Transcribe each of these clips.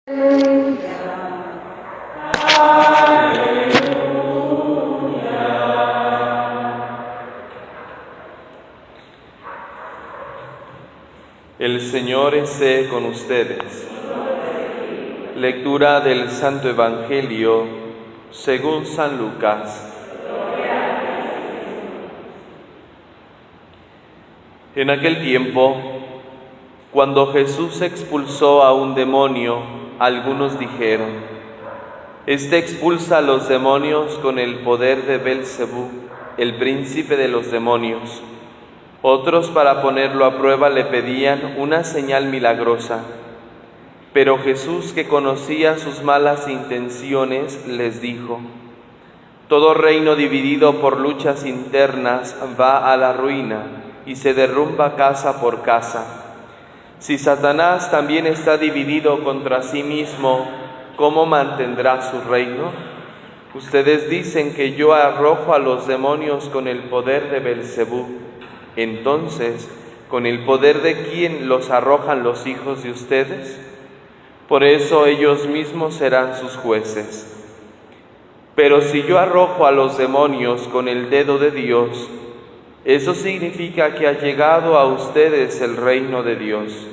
El Señor esté con ustedes. Lectura del Santo Evangelio según San Lucas. En aquel tiempo, cuando Jesús expulsó a un demonio, algunos dijeron: Este expulsa a los demonios con el poder de Belcebú, el príncipe de los demonios. Otros, para ponerlo a prueba, le pedían una señal milagrosa. Pero Jesús, que conocía sus malas intenciones, les dijo: Todo reino dividido por luchas internas va a la ruina y se derrumba casa por casa. Si Satanás también está dividido contra sí mismo, ¿cómo mantendrá su reino? Ustedes dicen que yo arrojo a los demonios con el poder de Belcebú. Entonces, ¿con el poder de quién los arrojan los hijos de ustedes? Por eso ellos mismos serán sus jueces. Pero si yo arrojo a los demonios con el dedo de Dios, eso significa que ha llegado a ustedes el reino de Dios.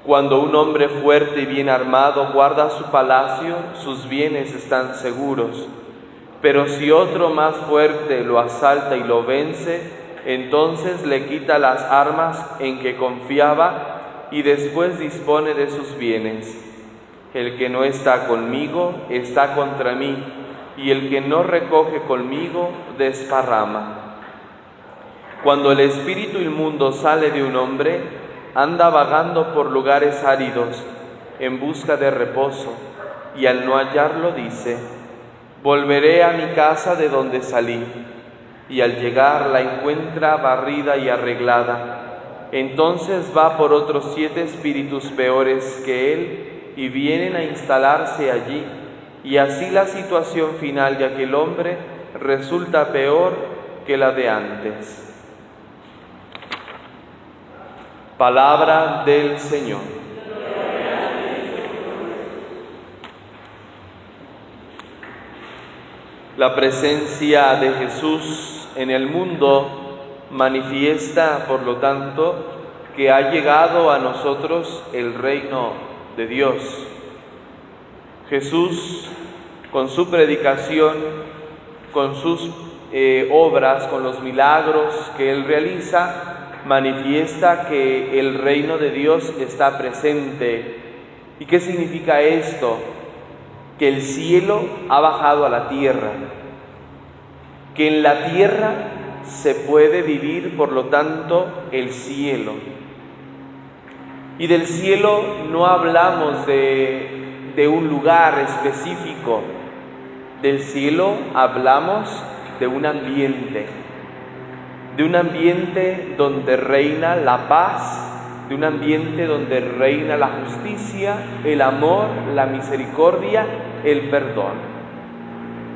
Cuando un hombre fuerte y bien armado guarda su palacio, sus bienes están seguros. Pero si otro más fuerte lo asalta y lo vence, entonces le quita las armas en que confiaba y después dispone de sus bienes. El que no está conmigo está contra mí, y el que no recoge conmigo desparrama. Cuando el espíritu inmundo sale de un hombre, anda vagando por lugares áridos en busca de reposo, y al no hallarlo dice: Volveré a mi casa de donde salí. Y al llegar la encuentra barrida y arreglada. Entonces va por otros 7 espíritus peores que él y vienen a instalarse allí. Y así la situación final de aquel hombre resulta peor que la de antes. Palabra del Señor. La presencia de Jesús en el mundo manifiesta, por lo tanto, que ha llegado a nosotros el reino de Dios. Jesús, con su predicación, con sus obras, con los milagros que Él realiza, manifiesta que el reino de Dios está presente. ¿Y qué significa esto? Que el cielo ha bajado a la tierra, que en la tierra se puede vivir, por lo tanto, el cielo. Y del cielo no hablamos de un lugar específico, del cielo hablamos de un ambiente donde reina la paz, de un ambiente donde reina la justicia, el amor, la misericordia, el perdón.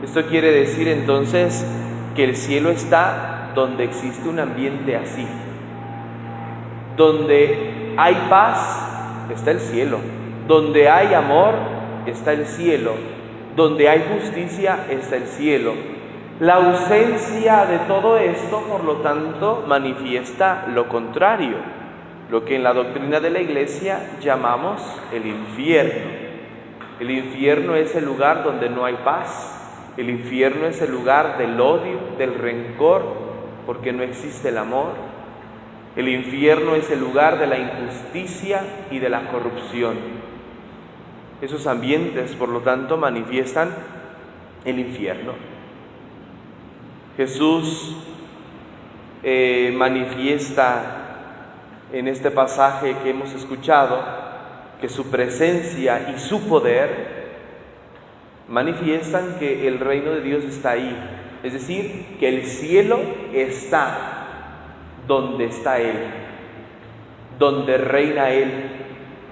Esto quiere decir entonces que el cielo está donde existe un ambiente así. Donde hay paz, está el cielo. Donde hay amor, está el cielo. Donde hay justicia, está el cielo. La ausencia de todo esto, por lo tanto, manifiesta lo contrario, lo que en la doctrina de la Iglesia llamamos el infierno. El infierno es el lugar donde no hay paz. El infierno es el lugar del odio, del rencor, porque no existe el amor. El infierno es el lugar de la injusticia y de la corrupción. Esos ambientes, por lo tanto, manifiestan el infierno. Jesús manifiesta en este pasaje que hemos escuchado que su presencia y su poder manifiestan que el reino de Dios está ahí, es decir, que el cielo está donde está Él, donde reina Él,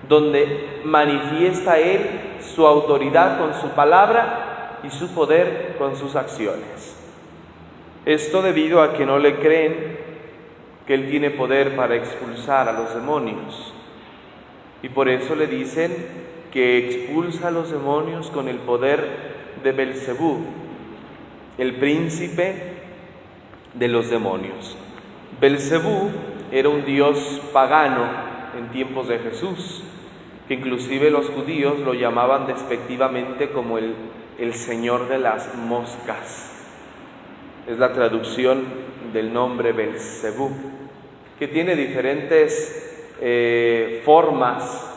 donde manifiesta Él su autoridad con su palabra y su poder con sus acciones. Esto debido a que no le creen que Él tiene poder para expulsar a los demonios. Y por eso le dicen que expulsa a los demonios con el poder de Belcebú, el príncipe de los demonios. Belcebú era un dios pagano en tiempos de Jesús, que inclusive los judíos lo llamaban despectivamente como el señor de las moscas. Es la traducción del nombre Belcebú, que tiene diferentes formas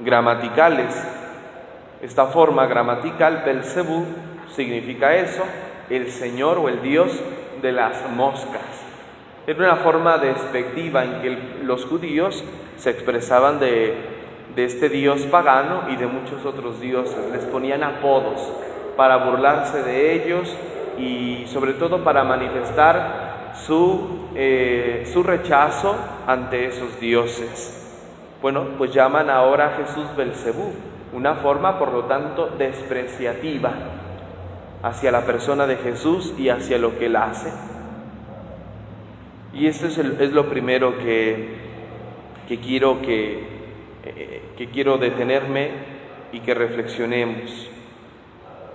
gramaticales. Esta forma gramatical, Belcebú, significa eso, el señor o el dios de las moscas. Era una forma despectiva en que los judíos se expresaban de este dios pagano y de muchos otros dioses. Les ponían apodos para burlarse de ellos y sobre todo para manifestar su rechazo ante esos dioses. Bueno, pues llaman ahora a Jesús Belcebú, una forma por lo tanto despreciativa hacia la persona de Jesús y hacia lo que él hace. Y esto es lo primero que quiero detenerme y que reflexionemos,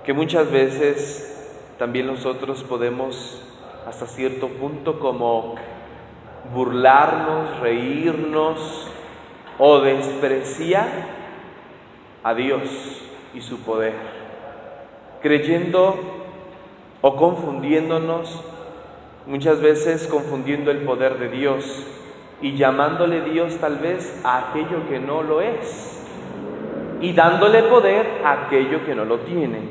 que muchas veces también nosotros podemos hasta cierto punto como burlarnos, reírnos o despreciar a Dios y su poder, creyendo o confundiéndonos, muchas veces confundiendo el poder de Dios y llamándole Dios tal vez a aquello que no lo es y dándole poder a aquello que no lo tiene.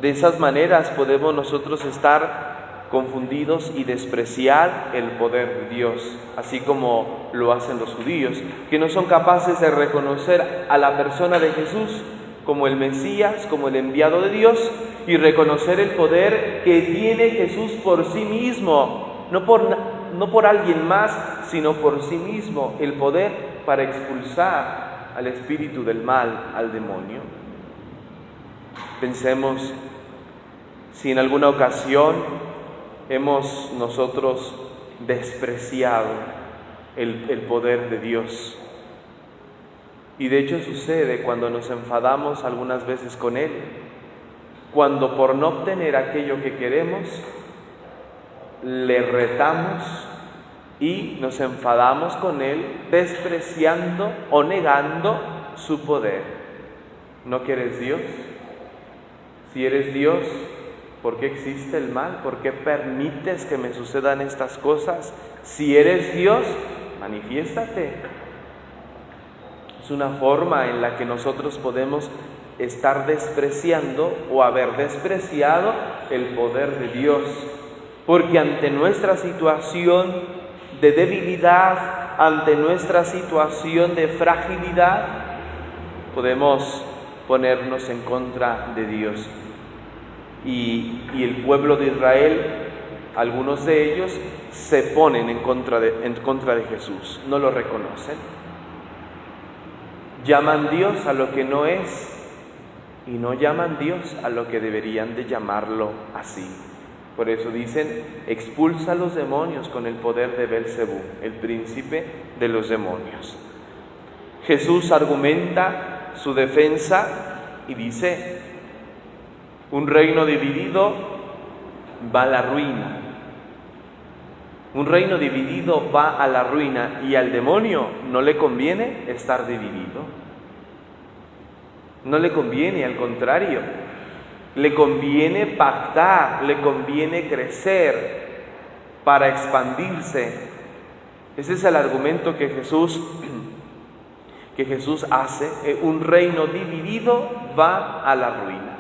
De esas maneras podemos nosotros estar confundidos y despreciar el poder de Dios, así como lo hacen los judíos, que no son capaces de reconocer a la persona de Jesús como el Mesías, como el enviado de Dios, y reconocer el poder que tiene Jesús por sí mismo, no por alguien más, sino por sí mismo, el poder para expulsar al espíritu del mal, al demonio. Pensemos si en alguna ocasión hemos nosotros despreciado el poder de Dios. Y de hecho sucede cuando nos enfadamos algunas veces con Él, cuando por no obtener aquello que queremos, le retamos y nos enfadamos con Él, despreciando o negando su poder. ¿No que eres Dios? Si eres Dios, ¿por qué existe el mal? ¿Por qué permites que me sucedan estas cosas? Si eres Dios, manifiéstate. Es una forma en la que nosotros podemos estar despreciando o haber despreciado el poder de Dios, porque ante nuestra situación de debilidad, ante nuestra situación de fragilidad, podemos ponernos en contra de Dios. Y el pueblo de Israel, algunos de ellos, se ponen en contra de Jesús, no lo reconocen. Llaman Dios a lo que no es y no llaman Dios a lo que deberían de llamarlo así. Por eso dicen, expulsa a los demonios con el poder de Belcebú, el príncipe de los demonios. Jesús argumenta su defensa y dice, un reino dividido va a la ruina. Un reino dividido va a la ruina y al demonio no le conviene estar dividido. No le conviene, al contrario, le conviene pactar, le conviene crecer para expandirse. Ese es el argumento que Jesús hace. Un reino dividido va a la ruina.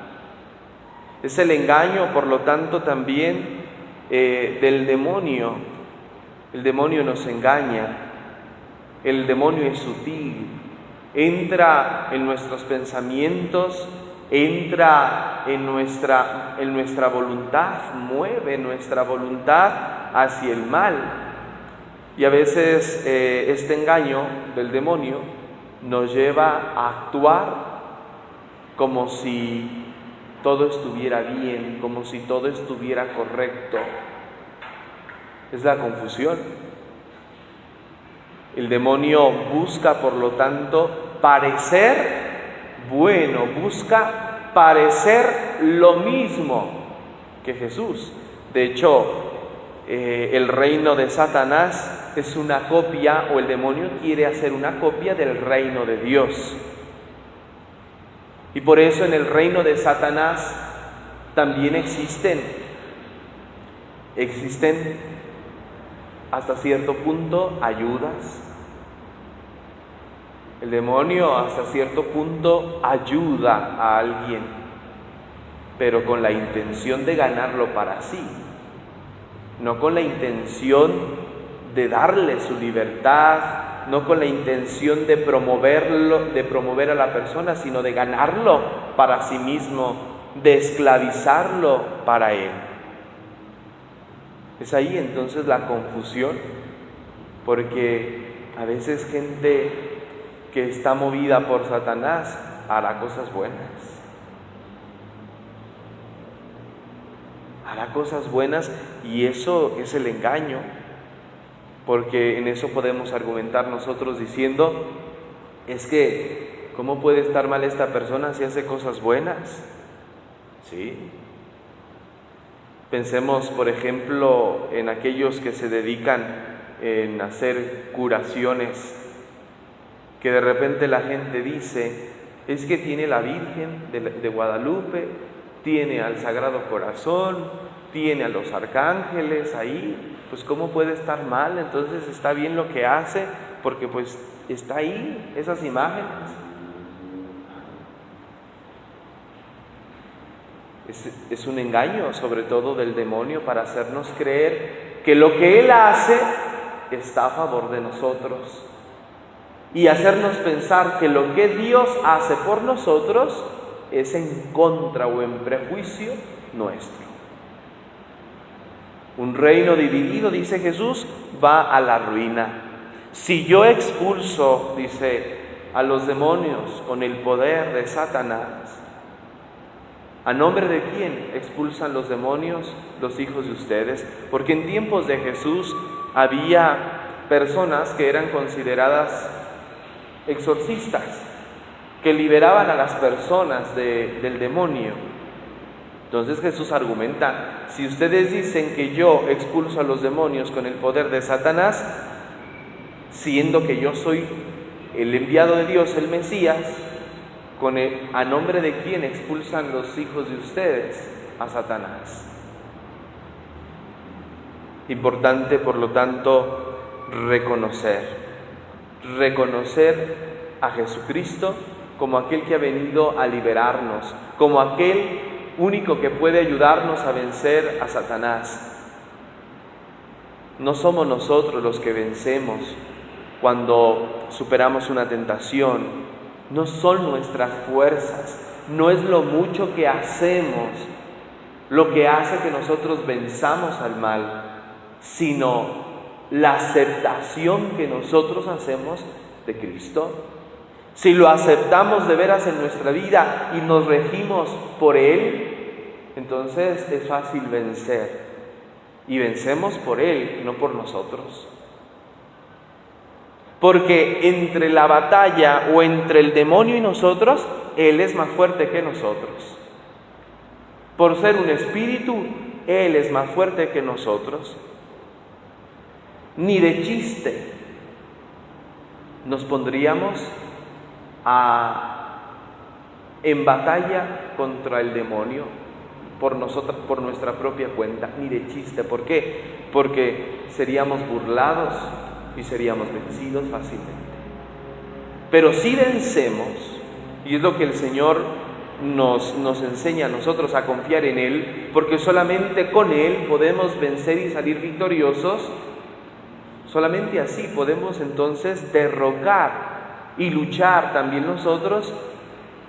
Es el engaño, por lo tanto, también del demonio. El demonio nos engaña, el demonio es sutil, entra en nuestros pensamientos, entra en nuestra voluntad, mueve nuestra voluntad hacia el mal. Y a veces este engaño del demonio nos lleva a actuar como si todo estuviera bien, como si todo estuviera correcto. Es la confusión. El demonio busca, por lo tanto, parecer bueno, busca parecer lo mismo que Jesús. De hecho, el reino de Satanás es una copia, o el demonio quiere hacer una copia del reino de Dios. Y por eso en el reino de Satanás también existen hasta cierto punto ayudas. El demonio hasta cierto punto ayuda a alguien, pero con la intención de ganarlo para sí, no con la intención de darle su libertad, no con la intención de promover a la persona, sino de ganarlo para sí mismo, de esclavizarlo para él. Es ahí entonces la confusión, porque a veces gente que está movida por Satanás hará cosas buenas. Hará cosas buenas y eso es el engaño, porque en eso podemos argumentar nosotros diciendo, es que, ¿cómo puede estar mal esta persona si hace cosas buenas? ¿Sí? Pensemos, por ejemplo, en aquellos que se dedican en hacer curaciones, que de repente la gente dice, es que tiene la Virgen de Guadalupe, tiene al Sagrado Corazón, tiene a los arcángeles ahí, pues ¿cómo puede estar mal? Entonces está bien lo que hace, porque pues está ahí, esas imágenes. Es un engaño, sobre todo del demonio, para hacernos creer que lo que él hace está a favor de nosotros y hacernos pensar que lo que Dios hace por nosotros es en contra o en prejuicio nuestro. Un reino dividido, dice Jesús, va a la ruina. Si yo expulso, dice, a los demonios con el poder de Satanás, ¿a nombre de quién expulsan los demonios? Los hijos de ustedes. Porque en tiempos de Jesús había personas que eran consideradas exorcistas, que liberaban a las personas del demonio. Entonces Jesús argumenta, si ustedes dicen que yo expulso a los demonios con el poder de Satanás, siendo que yo soy el enviado de Dios, el Mesías, ¿a nombre de quién expulsan los hijos de ustedes a Satanás? Importante, por lo tanto, reconocer a Jesucristo como aquel que ha venido a liberarnos, como aquel único que puede ayudarnos a vencer a Satanás. No somos nosotros los que vencemos cuando superamos una tentación. No son nuestras fuerzas, no es lo mucho que hacemos lo que hace que nosotros venzamos al mal, sino la aceptación que nosotros hacemos de Cristo. Si lo aceptamos de veras en nuestra vida y nos regimos por Él, entonces es fácil vencer. Y vencemos por Él, no por nosotros. Porque entre la batalla o entre el demonio y nosotros, Él es más fuerte que nosotros. Por ser un espíritu, Él es más fuerte que nosotros. Ni de chiste nos pondríamos en batalla contra el demonio por nuestra propia cuenta, ni de chiste. ¿Por qué? Porque seríamos burlados y seríamos vencidos fácilmente. Pero si vencemos, y es lo que el Señor nos enseña a nosotros a confiar en Él, porque solamente con Él podemos vencer y salir victoriosos. Solamente así podemos entonces derrocar y luchar también nosotros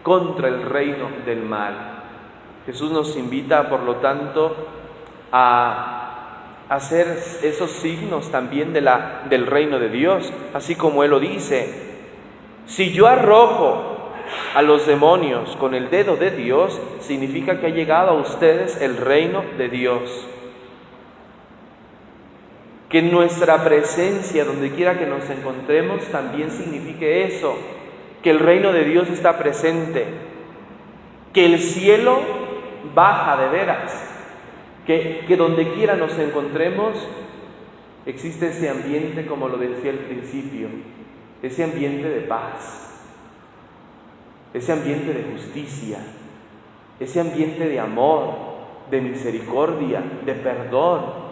contra el reino del mal. Jesús nos invita, por lo tanto, a hacer esos signos también del reino de Dios, así como Él lo dice. Si yo arrojo a los demonios con el dedo de Dios, significa que ha llegado a ustedes el reino de Dios. Que nuestra presencia, donde quiera que nos encontremos, también signifique eso, que el reino de Dios está presente, que el cielo baja de veras, que donde quiera nos encontremos, existe ese ambiente, como lo decía al principio, ese ambiente de paz, ese ambiente de justicia, ese ambiente de amor, de misericordia, de perdón,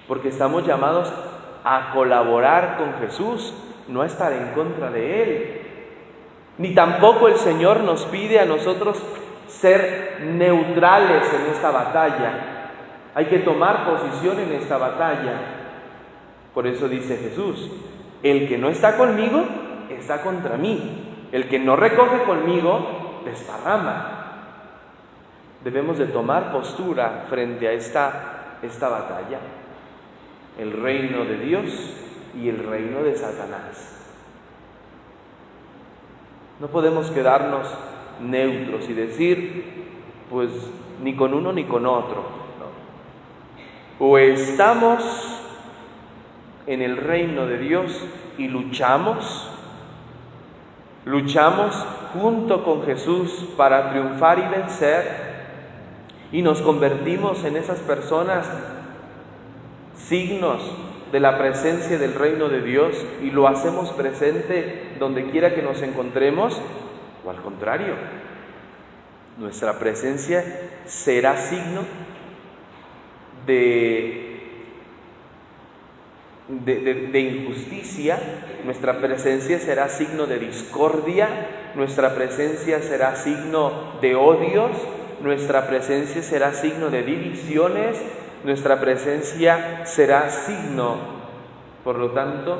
porque estamos llamados a colaborar con Jesús, no a estar en contra de Él. Ni tampoco el Señor nos pide a nosotros ser neutrales en esta batalla. Hay que tomar posición en esta batalla. Por eso dice Jesús, el que no está conmigo, está contra mí. El que no recoge conmigo, desparrama. Debemos de tomar postura frente a esta batalla. El reino de Dios y el reino de Satanás. No podemos quedarnos neutros y decir, pues ni con uno ni con otro. No. O estamos en el reino de Dios y luchamos junto con Jesús para triunfar y vencer, y nos convertimos en esas personas signos de la presencia del reino de Dios y lo hacemos presente donde quiera que nos encontremos, o al contrario, nuestra presencia será signo de injusticia, nuestra presencia será signo de discordia, nuestra presencia será signo de odios, nuestra presencia será signo de divisiones, nuestra presencia será signo, por lo tanto,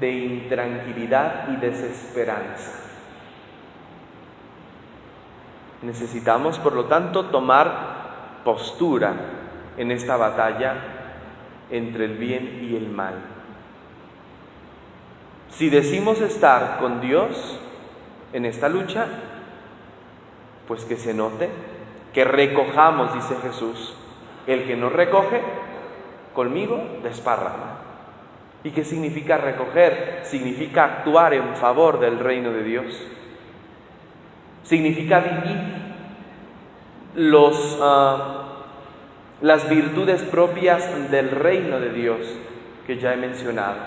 de intranquilidad y desesperanza. Necesitamos, por lo tanto, tomar postura en esta batalla entre el bien y el mal. Si decimos estar con Dios en esta lucha, pues que se note, que recojamos, dice Jesús. El que no recoge conmigo, desparrama. ¿Y qué significa recoger? Significa actuar en favor del reino de Dios. Significa vivir las virtudes propias del reino de Dios que ya he mencionado.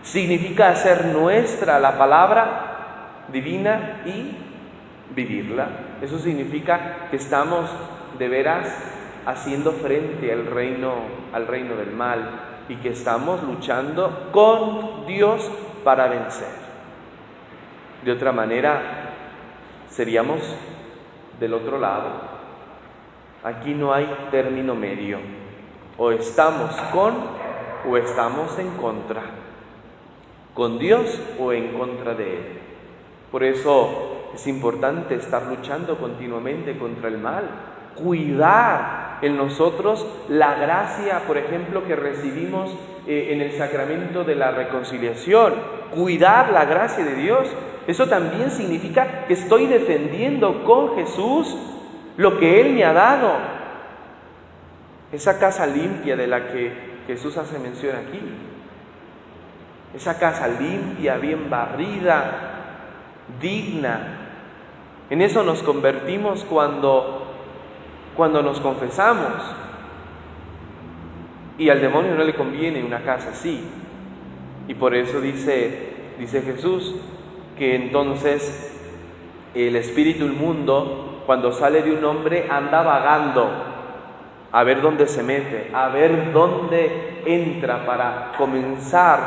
Significa hacer nuestra la palabra divina y vivirla. Eso significa que estamos de veras haciendo frente al reino del mal y que estamos luchando con Dios para vencer. De otra manera, seríamos del otro lado. Aquí no hay término medio. O estamos con o estamos en contra. Con Dios o en contra de Él. Por eso es importante estar luchando continuamente contra el mal. Cuidar en nosotros la gracia, por ejemplo, que recibimos en el sacramento de la reconciliación. Cuidar la gracia de Dios. Eso también significa que estoy defendiendo con Jesús lo que Él me ha dado. Esa casa limpia de la que Jesús hace mención aquí. Esa casa limpia, bien barrida, digna. En eso nos convertimos cuando nos confesamos. Y al demonio no le conviene una casa así. Y por eso dice Jesús que entonces el espíritu inmundo, cuando sale de un hombre, anda vagando a ver dónde se mete, a ver dónde entra para comenzar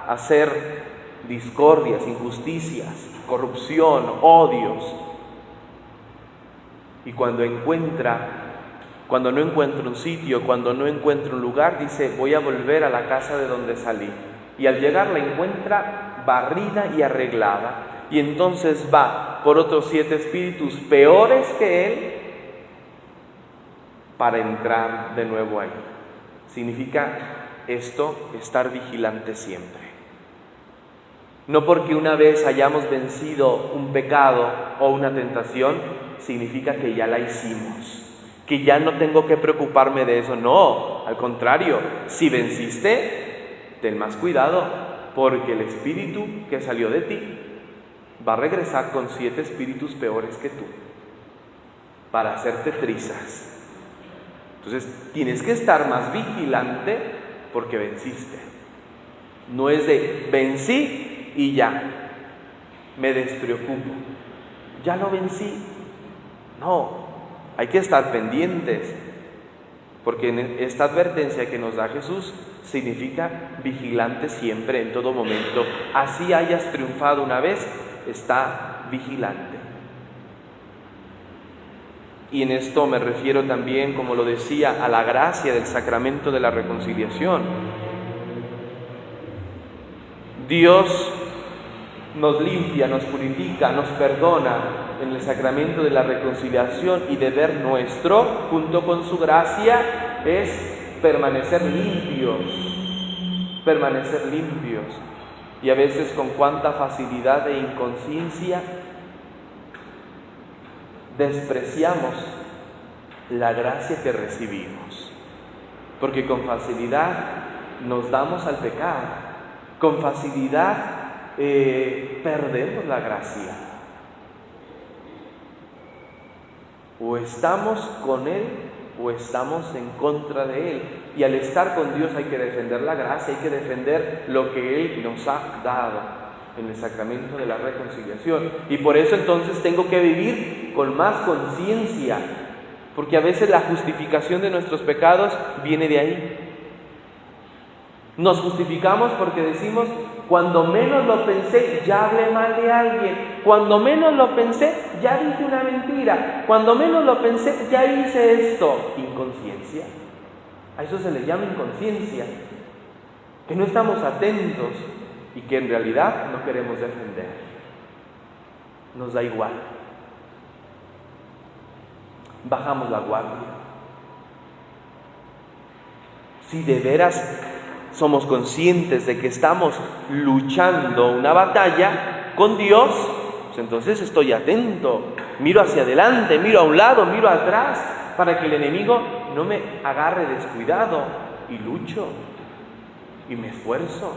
a hacer discordias, injusticias, corrupción, odios. Y cuando no encuentra un sitio, cuando no encuentra un lugar, dice, voy a volver a la casa de donde salí. Y al llegar la encuentra barrida y arreglada. Y entonces va por otros 7 espíritus peores que él para entrar de nuevo ahí. Significa esto, estar vigilante siempre. No porque una vez hayamos vencido un pecado o una tentación, significa que ya la hicimos. que ya no tengo que preocuparme de eso. No, al contrario, si venciste, ten más cuidado, porque el espíritu que salió de ti va a regresar con 7 espíritus peores que tú para hacerte trizas. Entonces tienes que estar más vigilante porque venciste. No es de vencí y ya, me despreocupo, ya lo vencí. No, hay que estar pendientes, porque esta advertencia que nos da Jesús significa vigilante siempre, en todo momento. Así hayas triunfado una vez, está vigilante. Y en esto me refiero también, como lo decía, a la gracia del sacramento de la reconciliación. Dios nos limpia, nos purifica, nos perdona en el sacramento de la reconciliación, y deber nuestro, junto con su gracia, es permanecer limpios. Y a veces con cuánta facilidad e inconsciencia despreciamos la gracia que recibimos, porque con facilidad nos damos al pecado, con facilidad perdemos la gracia. O estamos con Él o estamos en contra de Él. Y al estar con Dios hay que defender la gracia, hay que defender lo que Él nos ha dado en el sacramento de la reconciliación. Y por eso entonces tengo que vivir con más conciencia, porque a veces la justificación de nuestros pecados viene de ahí. Nos justificamos porque decimos: cuando menos lo pensé, ya hablé mal de alguien. Cuando menos lo pensé, ya dije una mentira. Cuando menos lo pensé, ya hice esto. Inconsciencia. A eso se le llama inconsciencia, que no estamos atentos y que en realidad no queremos defender. Nos da igual. Bajamos la guardia. Si de veras somos conscientes de que estamos luchando una batalla con Dios, pues entonces estoy atento, miro hacia adelante, miro a un lado, miro atrás, para que el enemigo no me agarre descuidado, y lucho y me esfuerzo,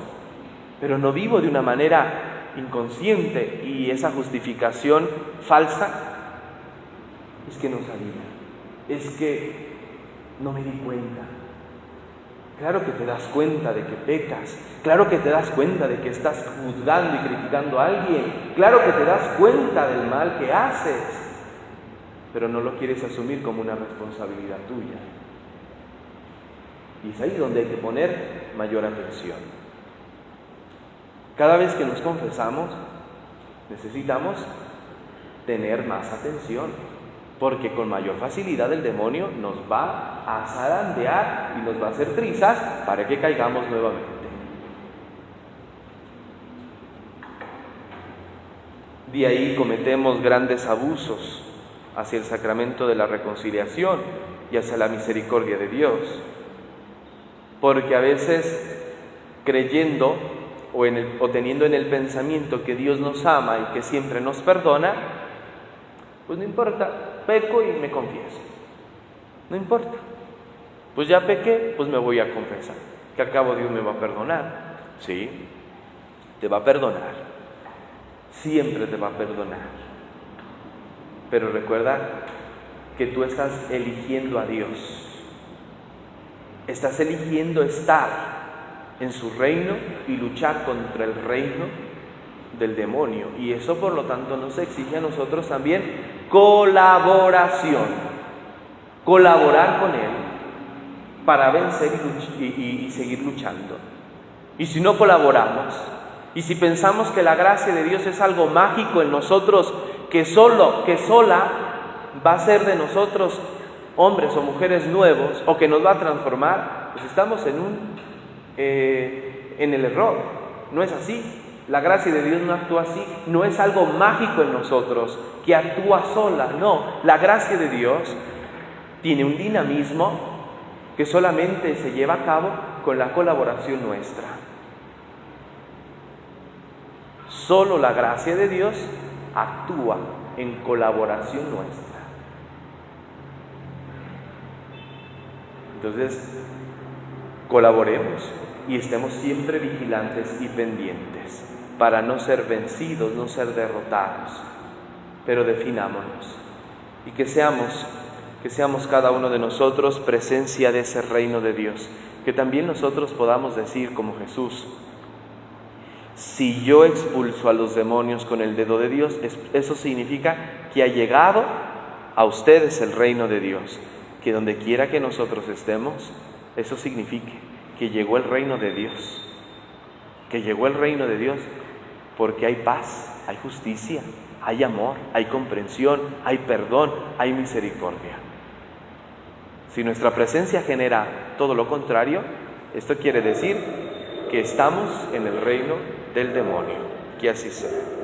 pero no vivo de una manera inconsciente. Y esa justificación falsa es que no sabía, es que no me di cuenta. Claro que te das cuenta de que pecas, claro que te das cuenta de que estás juzgando y criticando a alguien, claro que te das cuenta del mal que haces, pero no lo quieres asumir como una responsabilidad tuya. Y es ahí donde hay que poner mayor atención. Cada vez que nos confesamos, necesitamos tener más atención, porque con mayor facilidad el demonio nos va a zarandear y nos va a hacer trizas para que caigamos nuevamente. De ahí cometemos grandes abusos hacia el sacramento de la reconciliación y hacia la misericordia de Dios, porque a veces, creyendo o teniendo en el pensamiento que Dios nos ama y que siempre nos perdona, pues no importa, peco y me confieso. No importa. Pues ya pequé, pues me voy a confesar. Que al cabo Dios me va a perdonar. Sí, te va a perdonar. Siempre te va a perdonar. Pero recuerda que tú estás eligiendo a Dios. Estás eligiendo estar en su reino y luchar contra el reino del demonio. Y eso, por lo tanto, nos exige a nosotros también colaboración, colaborar con Él para vencer y seguir luchando. Y si no colaboramos, y si pensamos que la gracia de Dios es algo mágico en nosotros, que sola va a ser de nosotros hombres o mujeres nuevos, o que nos va a transformar, pues estamos en el error. No es así. La gracia de Dios no actúa así, no es algo mágico en nosotros que actúa sola, no. La gracia de Dios tiene un dinamismo que solamente se lleva a cabo con la colaboración nuestra. Solo la gracia de Dios actúa en colaboración nuestra. Entonces, colaboremos y estemos siempre vigilantes y pendientes para no ser vencidos, no ser derrotados, pero definámonos y que seamos cada uno de nosotros presencia de ese reino de Dios, que también nosotros podamos decir como Jesús: si yo expulso a los demonios con el dedo de Dios, eso significa que ha llegado a ustedes el reino de Dios. Que donde quiera que nosotros estemos, eso signifique que llegó el reino de Dios. Que llegó el reino de Dios porque hay paz, hay justicia, hay amor, hay comprensión, hay perdón, hay misericordia. Si nuestra presencia genera todo lo contrario, esto quiere decir que estamos en el reino del demonio. Que así sea.